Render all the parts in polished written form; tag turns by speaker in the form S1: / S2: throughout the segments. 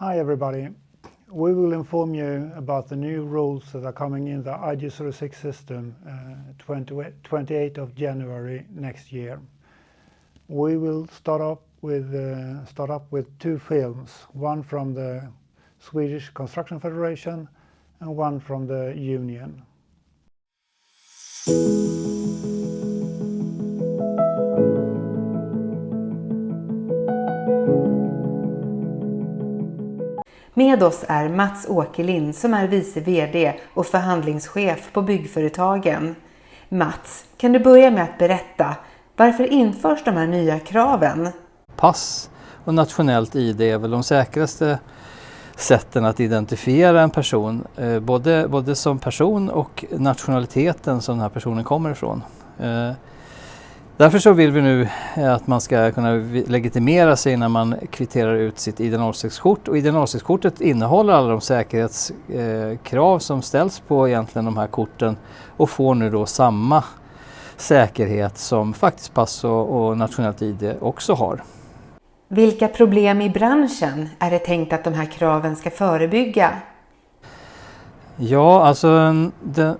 S1: Hi everybody. We will inform you about the new rules that are coming in the ID06 system 28th of January next year. We will start up with two films, one from the Swedish Construction Federation and one from the Union.
S2: Med oss är Mats Åkerlind som är vice vd och förhandlingschef på byggföretagen. Mats, kan du börja med att berätta, varför införs de här nya kraven?
S3: Pass och nationellt ID är väl de säkraste sätten att identifiera en person, både som person och nationaliteten som den här personen kommer ifrån. Därför så vill vi nu att man ska kunna legitimera sig när man kvitterar ut sitt ID06-kort. Och ID06-kortet innehåller alla de säkerhetskrav som ställs på egentligen de här korten och får nu då samma säkerhet som faktiskt pass och nationellt ID också har.
S2: Vilka problem i branschen är det tänkt att de här kraven ska förebygga?
S3: Ja, alltså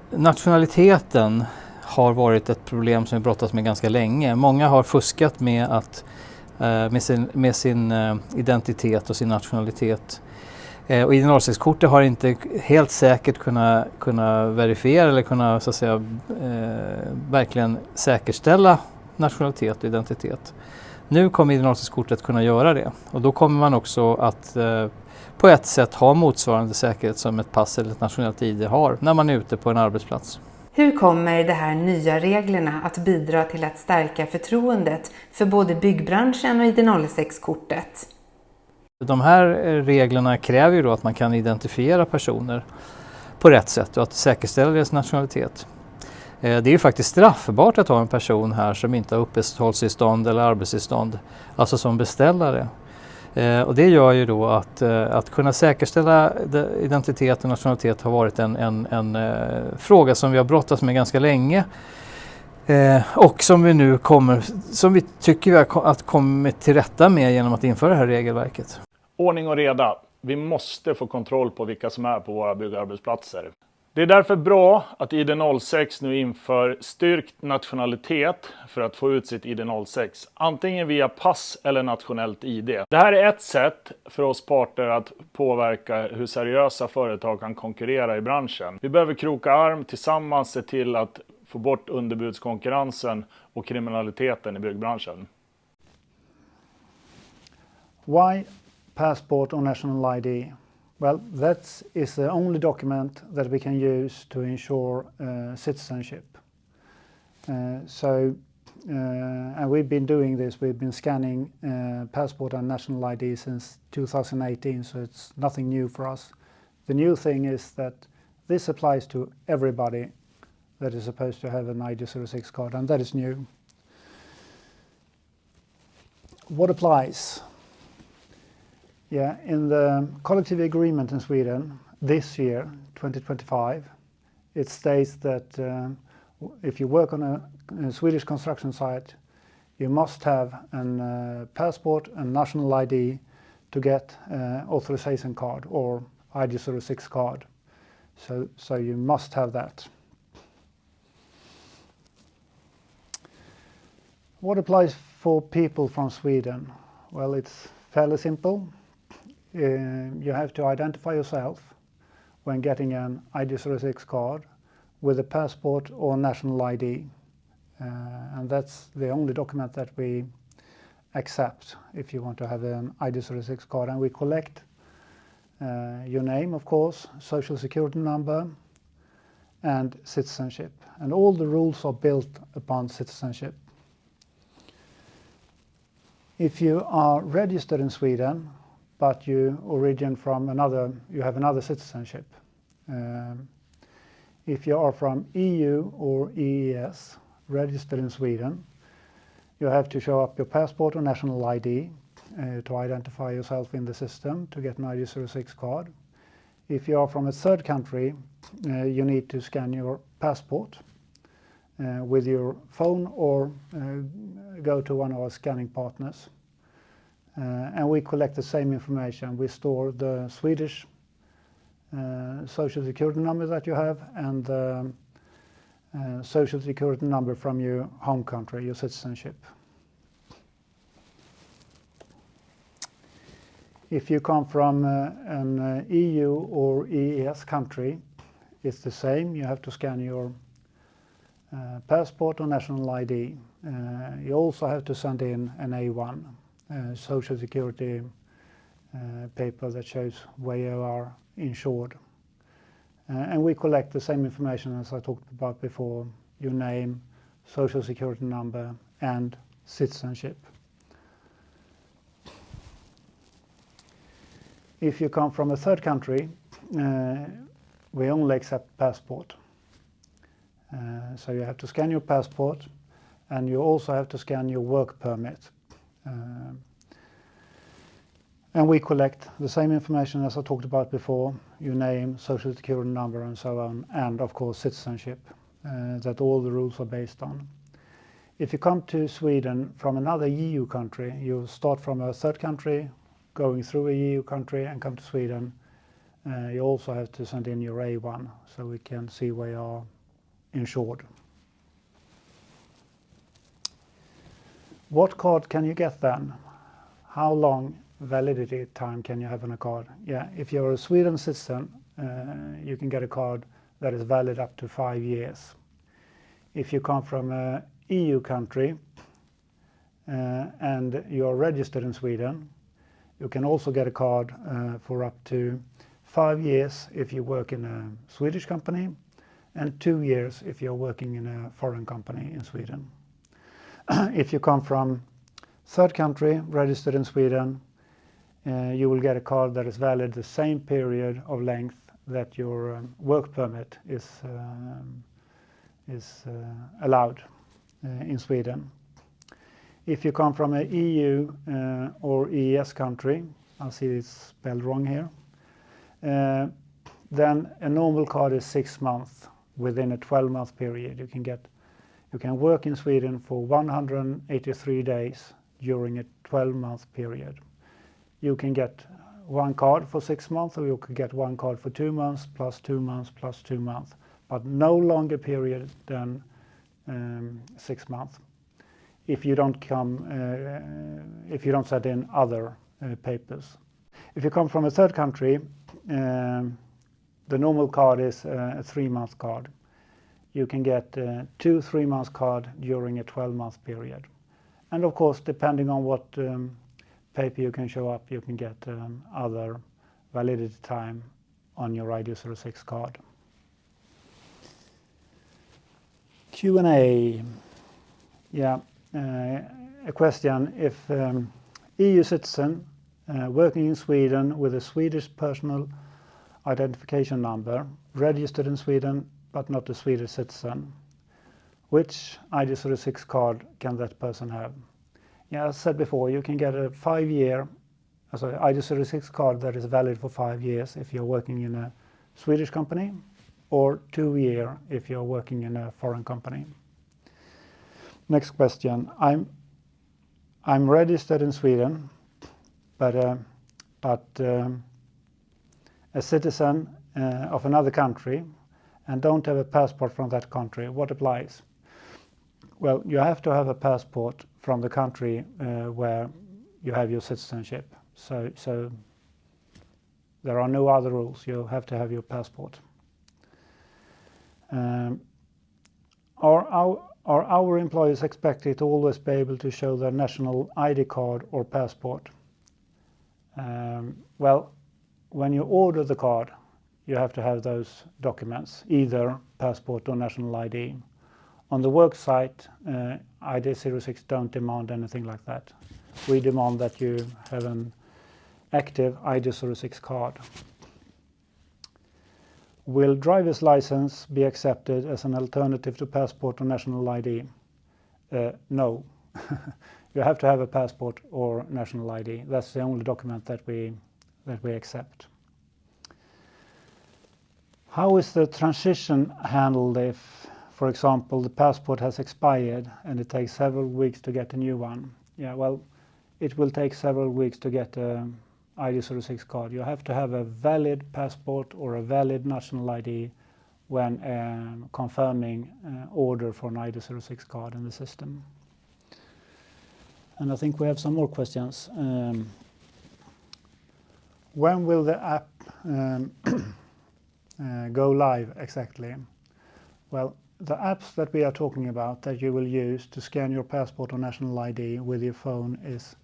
S3: nationaliteten har varit ett problem som vi brottats med ganska länge. Många har fuskat med sin identitet och sin nationalitet. Och ID06-kortet har inte helt säkert kunnat verifiera eller kunna så att säga, verkligen säkerställa nationalitet och identitet. Nu kommer ID06-kortet kunna göra det och då kommer man också att på ett sätt ha motsvarande säkerhet som ett pass eller ett nationellt ID har när man är ute på en arbetsplats.
S2: Hur kommer de här nya reglerna att bidra till att stärka förtroendet för både byggbranschen och ID06-kortet?
S3: De här reglerna kräver ju då att man kan identifiera personer på rätt sätt och att säkerställa deras nationalitet. Det är ju faktiskt straffbart att ha en person här som inte har uppehållstillstånd eller arbetstillstånd, alltså som beställare. Och det gör ju då att kunna säkerställa identitet och nationalitet har varit en fråga som vi har brottats med ganska länge. Och som vi tycker vi har kommit till rätta med genom att införa det här regelverket.
S4: Ordning och reda. Vi måste få kontroll på vilka som är på våra byggarbetsplatser. Det är därför bra att ID06 nu inför styrkt nationalitet för att få ut sitt ID06. Antingen via pass eller nationellt ID. Det här är ett sätt för oss parter att påverka hur seriösa företag kan konkurrera i branschen. Vi behöver kroka arm tillsammans, se till att få bort underbudskonkurrensen och kriminaliteten i byggbranschen.
S1: Why passport or national ID? Well, that is the only document that we can use to ensure citizenship. And we've been doing this. We've been scanning passport and national ID since 2018, so it's nothing new for us. The new thing is that this applies to everybody that is supposed to have an ID06 card, and that is new. What applies? Yeah, in the collective agreement in Sweden this year, 2025, it states that if you work on a Swedish construction site, you must have a passport and national ID to get authorization card or ID06 card. So you must have that. What applies for people from Sweden? Well, it's fairly simple. You have to identify yourself when getting an ID06 card with a passport or national ID. And that's the only document that we accept if you want to have an ID06 card. And we collect your name, of course, social security number, and citizenship. And all the rules are built upon citizenship. If you are registered in Sweden, but you have another citizenship. If you are from EU or EES, registered in Sweden, you have to show up your passport or national ID to identify yourself in the system to get an ID06 card. If you are from a third country, you need to scan your passport with your phone or go to one of our scanning partners. and we collect the same information. We store the Swedish social security number that you have and the social security number from your home country, your citizenship. If you come from an EU or EES country, it's the same. You have to scan your passport or national ID. You also have to send in an A1, social security paper that shows where you are insured. And we collect the same information as I talked about before, your name, social security number, and citizenship. If you come from a third country, we only accept passport. So you have to scan your passport, and you also have to scan your work permit. And we collect the same information as I talked about before, your name, social security number, and so on, and of course citizenship, that all the rules are based on. If you come to Sweden from another EU country, you start from a third country, going through a EU country and come to Sweden, you also have to send in your A1 so we can see where you are insured. What card can you get then? How long validity time can you have on a card? Yeah, if you're a Sweden citizen, you can get a card that is valid up to 5 years. If you come from an EU country and you're registered in Sweden, you can also get a card for up to 5 years if you work in a Swedish company and 2 years if you're working in a foreign company in Sweden. If you come from third country, registered in Sweden, you will get a card that is valid the same period of length that your work permit is allowed in Sweden. If you come from an EU or EES country, I see it's spelled wrong here, then a normal card is 6 months within a 12-month period. You can work in Sweden for 183 days during a 12-month period. You can get one card for 6 months, or you could get one card for 2 months, plus 2 months, plus 2 months, but no longer period than 6 months. If you don't send in other papers. If you come from a third country, the normal card is a 3-month card. You can get 2 3-month cards during a 12-month period. And of course, depending on what paper you can show up, you can get other validity time on your ID06 card. Q&A. Yeah, a question. If EU citizen working in Sweden with a Swedish personal identification number, registered in Sweden but not a Swedish citizen, which ID06 card can that person have? Yeah, as I said before, you can get a 5-year ID06 card that is valid for 5 years if you're working in a Swedish company, or 2-year if you're working in a foreign company. Next question. I'm registered in Sweden, but a citizen of another country and don't have a passport from that country. What applies? Well, you have to have a passport from the country where you have your citizenship. So there are no other rules. You have to have your passport. Are our employees expected to always be able to show their national ID card or passport? Well, when you order the card, you have to have those documents, either passport or national ID. On the work site, ID06 don't demand anything like that. We demand that you have an active ID06 card. Will driver's license be accepted as an alternative to passport or national ID? No. You have to have a passport or national ID. That's the only document that we accept. How is the transition handled if, for example, the passport has expired and it takes several weeks to get a new one? Yeah, well, it will take several weeks to get an ID06 card. You have to have a valid passport or a valid national ID when confirming order for an ID06 card in the system. And I think we have some more questions. When will the app go live exactly? Well, the apps that we are talking about that you will use to scan your passport or national ID with your phone is,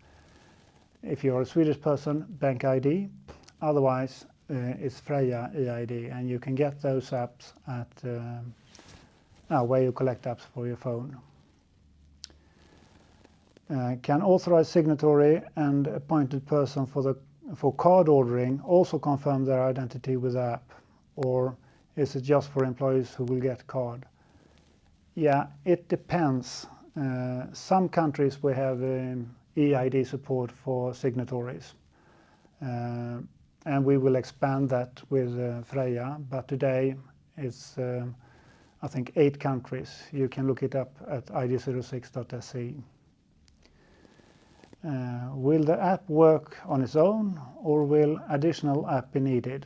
S1: if you're a Swedish person, Bank ID. Otherwise, it's Freja eID, and you can get those apps at where you collect apps for your phone. Can authorized signatory and appointed person for card ordering also confirm their identity with the app, or is it just for employees who will get card? Yeah, it depends. Some countries we have eID support for signatories, and we will expand that with Freja, but today it's I think 8 countries. You can look it up at id06.se. Will the app work on its own, or will additional app be needed?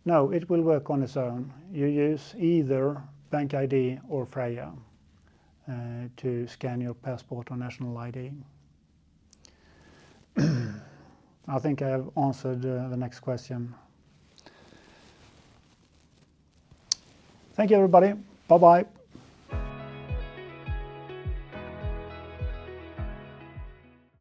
S1: No, it will work on its own. You use either Bank ID or Freja to scan your passport or national ID. I think I have answered the next question. Thank you, everybody. Bye-bye.